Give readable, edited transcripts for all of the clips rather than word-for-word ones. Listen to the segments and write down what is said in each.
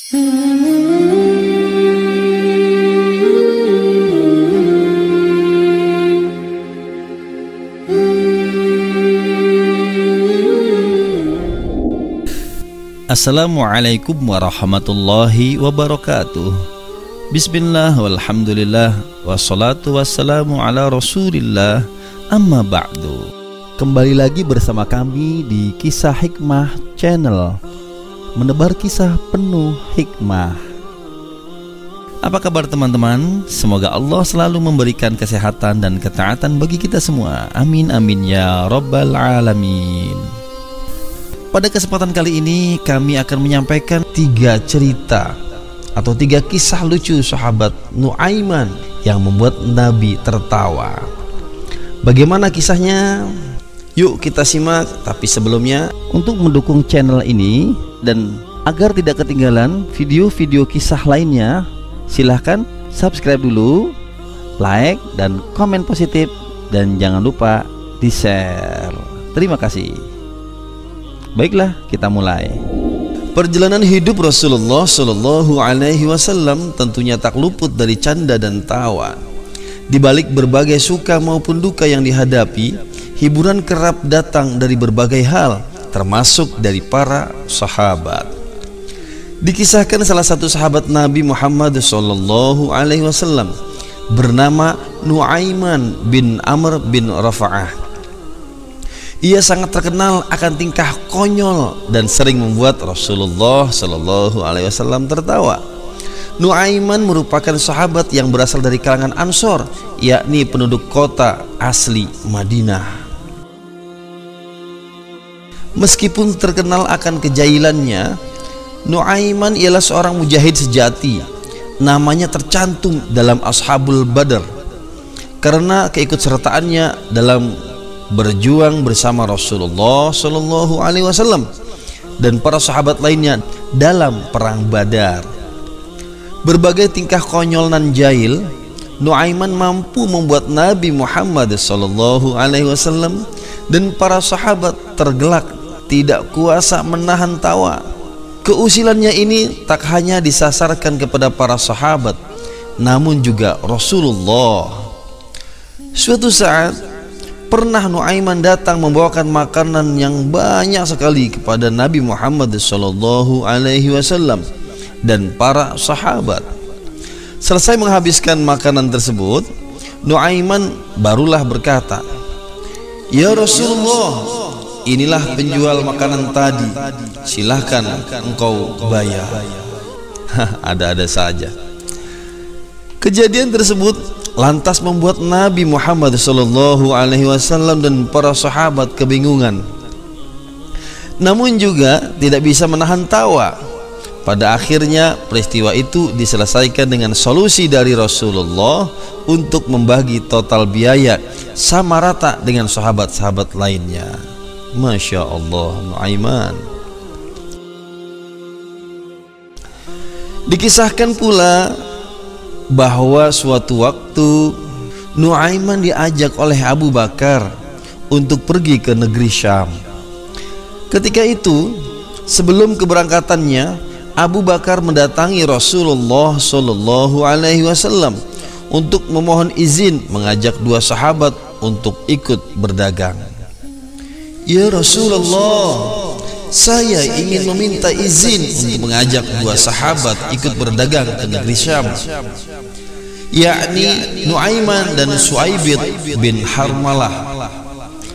Assalamualaikum warahmatullahi wabarakatuh. Bismillah walhamdulillah wassalatu wassalamu ala rasulillah, amma ba'du. Kembali lagi bersama kami di Kisah Hikmah Channel, menebar kisah penuh hikmah. Apa kabar teman-teman? Semoga Allah selalu memberikan kesehatan dan ketaatan bagi kita semua. Amin amin ya rabbal alamin. Pada kesempatan kali ini kami akan menyampaikan 3 cerita atau 3 kisah lucu sahabat Nuaiman yang membuat Nabi tertawa. Bagaimana kisahnya? Yuk kita simak. Tapi sebelumnya, untuk mendukung channel ini dan agar tidak ketinggalan video-video kisah lainnya, silahkan subscribe dulu, like dan komen positif, dan jangan lupa di share. Terima kasih. Baiklah, kita mulai. Perjalanan hidup Rasulullah Shallallahu Alaihi Wasallam tentunya tak luput dari canda dan tawa. Di balik berbagai suka maupun duka yang dihadapi, hiburan kerap datang dari berbagai hal, termasuk dari para sahabat. Dikisahkan salah satu sahabat Nabi Muhammad Shallallahu Alaihi Wasallam bernama Nuaiman bin Amr bin Rafa'ah. Ia sangat terkenal akan tingkah konyol dan sering membuat Rasulullah Shallallahu Alaihi Wasallam tertawa. Nuaiman merupakan sahabat yang berasal dari kalangan Ansor, yakni penduduk kota asli Madinah. Meskipun terkenal akan kejailannya, Nuaiman ialah seorang mujahid sejati. Namanya tercantum dalam Ashabul Badar karena keikutsertaannya dalam berjuang bersama Rasulullah Shallallahu Alaihi Wasallam dan para sahabat lainnya dalam perang Badar. Berbagai tingkah konyol nan jahil, Nuaiman mampu membuat Nabi Muhammad Shallallahu Alaihi Wasallam dan para sahabat tergelak, tidak kuasa menahan tawa. Keusilannya ini tak hanya disasarkan kepada para sahabat, namun juga Rasulullah. Suatu saat pernah Nuaiman datang membawakan makanan yang banyak sekali kepada Nabi Muhammad Shallallahu Alaihi Wasallam dan para sahabat. Selesai menghabiskan makanan tersebut, Nuaiman barulah berkata, "Ya Rasulullah, inilah penjual makanan tadi, silahkan engkau bayar." Ada-ada saja. Kejadian tersebut lantas membuat Nabi Muhammad Shallallahu Alaihi Wasallam dan para sahabat kebingungan, namun juga tidak bisa menahan tawa. Pada akhirnya peristiwa itu diselesaikan dengan solusi dari Rasulullah untuk membagi total biaya sama rata dengan sahabat-sahabat lainnya. Masya Allah, Nuaiman. Dikisahkan pula bahwa suatu waktu Nuaiman diajak oleh Abu Bakar untuk pergi ke negeri Syam. Ketika itu, sebelum keberangkatannya, Abu Bakar mendatangi Rasulullah Shallallahu Alaihi Wasallam untuk memohon izin mengajak 2 sahabat untuk ikut berdagang. "Ya Rasulullah, saya ingin meminta izin untuk mengajak 2 sahabat ikut berdagang ke negeri Syam, yakni Nuaiman dan Suaibid bin Harmalah."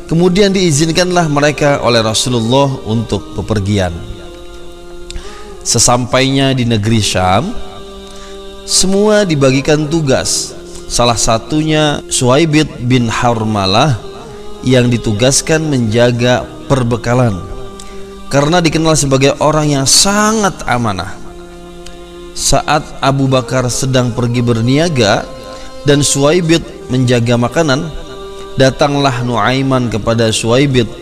Kemudian diizinkanlah mereka oleh Rasulullah untuk bepergian. Sesampainya di negeri Syam, semua dibagikan tugas. Salah satunya Suaibid bin Harmalah yang ditugaskan menjaga perbekalan, karena dikenal sebagai orang yang sangat amanah. Saat Abu Bakar sedang pergi berniaga dan Suaibid menjaga makanan, datanglah Nuaiman kepada Suaibid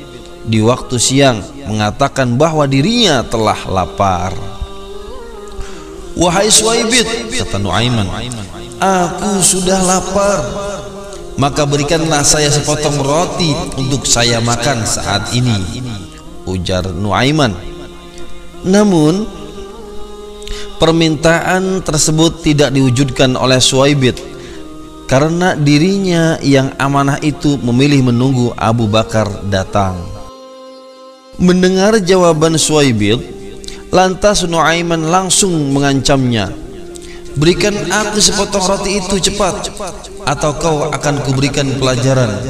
di waktu siang mengatakan bahwa dirinya telah lapar. "Wahai Suaibid," kata Nuaiman, "aku sudah lapar. Maka berikanlah saya sepotong roti untuk saya makan saat ini," ujar Nuaiman. Namun permintaan tersebut tidak diwujudkan oleh Suwaibid karena dirinya yang amanah itu memilih menunggu Abu Bakar datang. Mendengar jawaban Suwaibid, lantas Nuaiman langsung mengancamnya, "Berikan aku sepotong roti itu cepat, atau kau akan kuberikan pelajaran."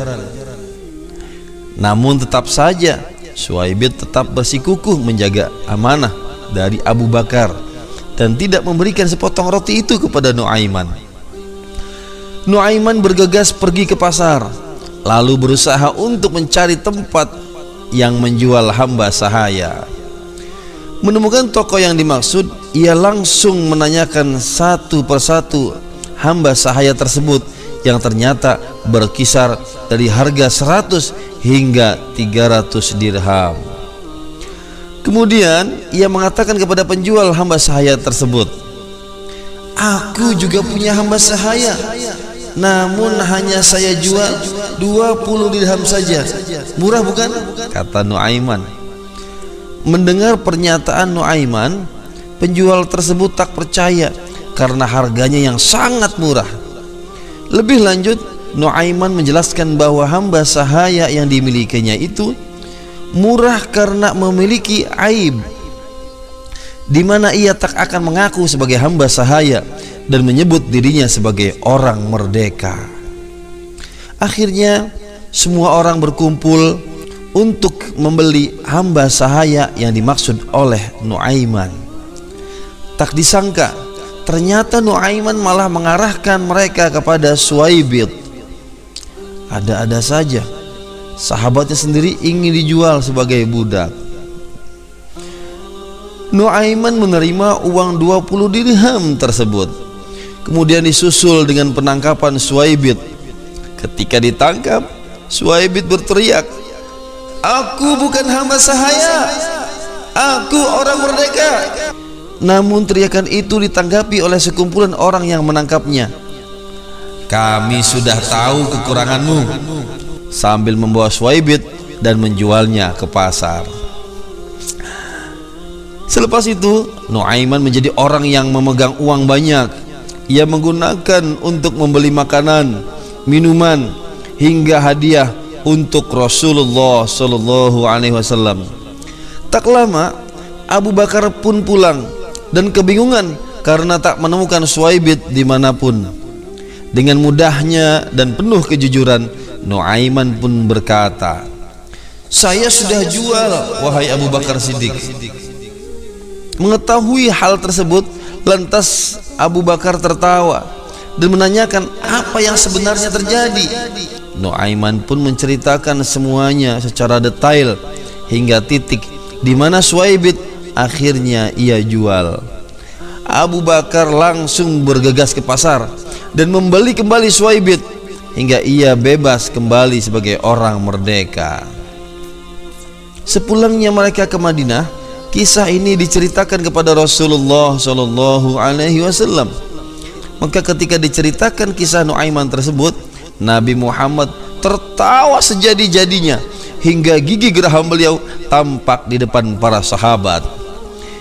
Namun tetap saja Suwaibid tetap bersikukuh menjaga amanah dari Abu Bakar dan tidak memberikan sepotong roti itu kepada Nuaiman. Nuaiman bergegas pergi ke pasar, lalu berusaha untuk mencari tempat yang menjual hamba sahaya. Menemukan toko yang dimaksud, ia langsung menanyakan satu persatu hamba sahaya tersebut yang ternyata berkisar dari harga 100 hingga 300 dirham. Kemudian ia mengatakan kepada penjual hamba sahaya tersebut, "Aku juga punya hamba sahaya, namun hanya saya jual 20 dirham saja. Murah bukan?" kata Nuaiman. Mendengar pernyataan Nuaiman, penjual tersebut tak percaya karena harganya yang sangat murah. Lebih lanjut, Nuaiman menjelaskan bahwa hamba sahaya yang dimilikinya itu murah karena memiliki aib, di mana ia tak akan mengaku sebagai hamba sahaya dan menyebut dirinya sebagai orang merdeka. Akhirnya semua orang berkumpul untuk membeli hamba sahaya yang dimaksud oleh Nuaiman. Tak disangka ternyata Nuaiman malah mengarahkan mereka kepada Suwaibid. Ada-ada saja sahabatnya sendiri ingin dijual sebagai budak. Nuaiman menerima uang 20 dirham tersebut, kemudian disusul dengan penangkapan Suwaibid. Ketika ditangkap, Suwaibid berteriak, "Aku bukan hamba sahaya, aku orang merdeka." Namun teriakan itu ditanggapi oleh sekumpulan orang yang menangkapnya. "Kami sudah tahu kekuranganmu," sambil membawa Suwaibid dan menjualnya ke pasar. Selepas itu, Nuaiman menjadi orang yang memegang uang banyak. Ia menggunakan untuk membeli makanan, minuman, hingga hadiah untuk Rasulullah Shallallahu Alaihi Wasallam. Tak lama, Abu Bakar pun pulang dan kebingungan karena tak menemukan Suwaibid dimanapun. Dengan mudahnya dan penuh kejujuran, Nuaiman pun berkata, "Saya sudah jual, wahai Abu Bakar Siddiq." Mengetahui hal tersebut, lantas Abu Bakar tertawa dan menanyakan apa yang sebenarnya terjadi. Nuaiman pun menceritakan semuanya secara detail hingga titik di mana Suwaibid akhirnya ia jual. Abu Bakar langsung bergegas ke pasar dan membeli kembali Suwaibid hingga ia bebas kembali sebagai orang merdeka. Sepulangnya mereka ke Madinah, kisah ini diceritakan kepada Rasulullah Shallallahu Alaihi Wasallam. Maka ketika diceritakan kisah Nuaiman tersebut, Nabi Muhammad tertawa sejadi-jadinya hingga gigi geraham beliau tampak di depan para sahabat.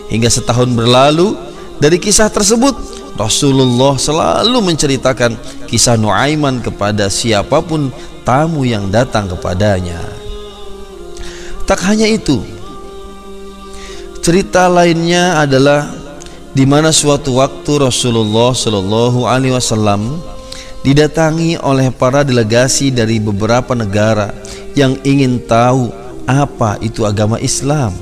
Hingga setahun berlalu dari kisah tersebut, Rasulullah selalu menceritakan kisah Nuaiman kepada siapapun tamu yang datang kepadanya. Tak hanya itu, cerita lainnya adalah di mana suatu waktu Rasulullah Shallallahu Alaihi Wasallam didatangi oleh para delegasi dari beberapa negara yang ingin tahu apa itu agama Islam.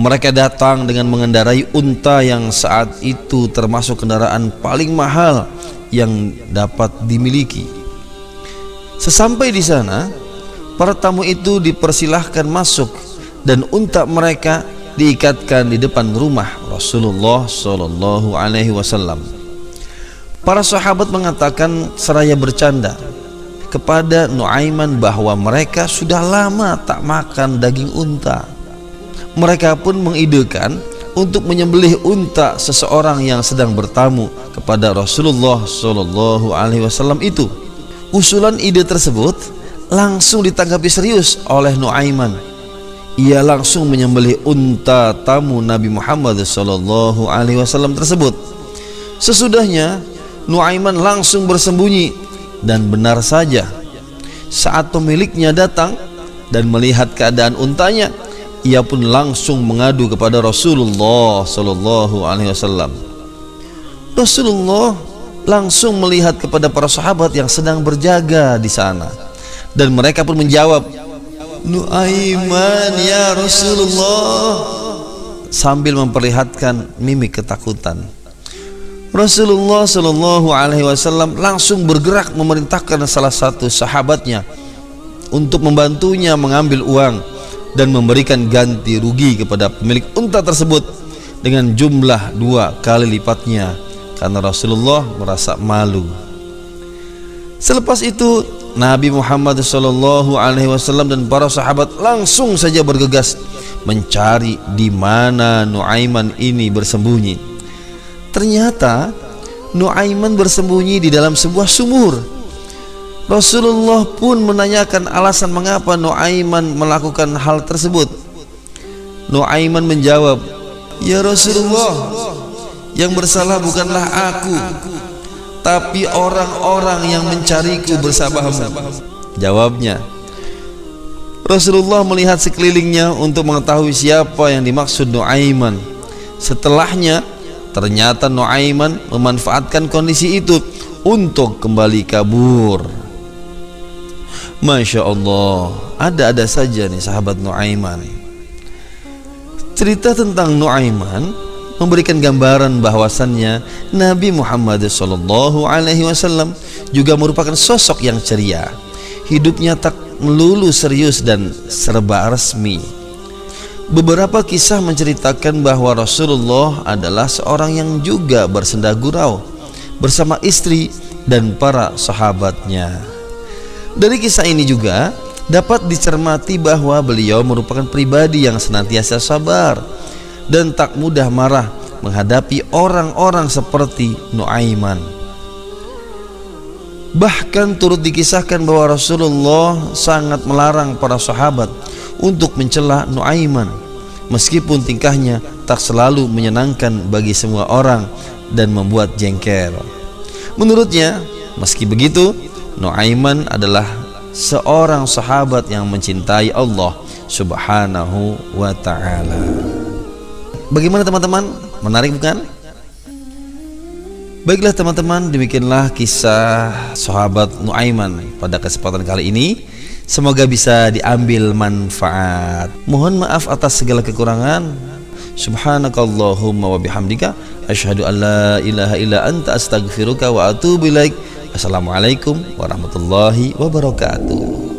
Mereka datang dengan mengendarai unta yang saat itu termasuk kendaraan paling mahal yang dapat dimiliki. Sesampai di sana, para tamu itu dipersilahkan masuk dan unta mereka diikatkan di depan rumah Rasulullah Shallallahu Alaihi Wasallam. Para sahabat mengatakan seraya bercanda kepada Nuaiman bahwa mereka sudah lama tak makan daging unta. Mereka pun mengidekan untuk menyembelih unta seseorang yang sedang bertamu kepada Rasulullah Shallallahu Alaihi Wasallam itu. Usulan ide tersebut langsung ditanggapi serius oleh Nuaiman. ia langsung menyembelih unta tamu Nabi Muhammad SAW tersebut. Sesudahnya Nuaiman langsung bersembunyi, dan benar saja saat pemiliknya datang dan melihat keadaan untanya, ia pun langsung mengadu kepada Rasulullah SAW. Rasulullah langsung melihat kepada para sahabat yang sedang berjaga di sana, dan mereka pun menjawab, "Nuaiman ya Rasulullah," sambil memperlihatkan mimik ketakutan. Rasulullah SAW langsung bergerak memerintahkan salah satu sahabatnya untuk membantunya mengambil uang dan memberikan ganti rugi kepada pemilik unta tersebut dengan jumlah 2 kali lipatnya, karena Rasulullah merasa malu. Selepas itu Nabi Muhammad SAW dan para sahabat langsung saja bergegas mencari di mana Nuaiman ini bersembunyi. Ternyata Nuaiman bersembunyi di dalam sebuah sumur. Rasulullah pun menanyakan alasan mengapa Nuaiman melakukan hal tersebut. Nuaiman menjawab, "Ya Rasulullah, yang bersalah bukanlah aku, tapi orang-orang yang mencariku bersamamu." Jawabnya. Rasulullah melihat sekelilingnya untuk mengetahui siapa yang dimaksud Nuaiman. Setelahnya ternyata Nuaiman memanfaatkan kondisi itu untuk kembali kabur. Masya Allah, ada-ada saja nih sahabat Nuaiman. Cerita tentang Nuaiman memberikan gambaran bahwasannya Nabi Muhammad SAW juga merupakan sosok yang ceria. Hidupnya tak melulu serius dan serba resmi. Beberapa kisah menceritakan bahwa Rasulullah adalah seorang yang juga bersenda gurau bersama istri dan para sahabatnya. Dari kisah ini juga dapat dicermati bahwa beliau merupakan pribadi yang senantiasa sabar dan tak mudah marah menghadapi orang-orang seperti Nuaiman. Bahkan turut dikisahkan bahwa Rasulullah sangat melarang para sahabat untuk mencela Nuaiman, meskipun tingkahnya tak selalu menyenangkan bagi semua orang dan membuat jengkel. Menurutnya, meski begitu, Nuaiman adalah seorang sahabat yang mencintai Allah Subhanahu wa ta'ala. Bagaimana teman-teman? Menarik bukan? Baiklah teman-teman, demikianlah kisah sahabat Nuaiman pada kesempatan kali ini. Semoga bisa diambil manfaat. Mohon maaf atas segala kekurangan. Subhanakallahumma wa bihamdika asyhadu an la ilaha illa anta astaghfiruka wa atubu ilaik. Assalamualaikum warahmatullahi wabarakatuh.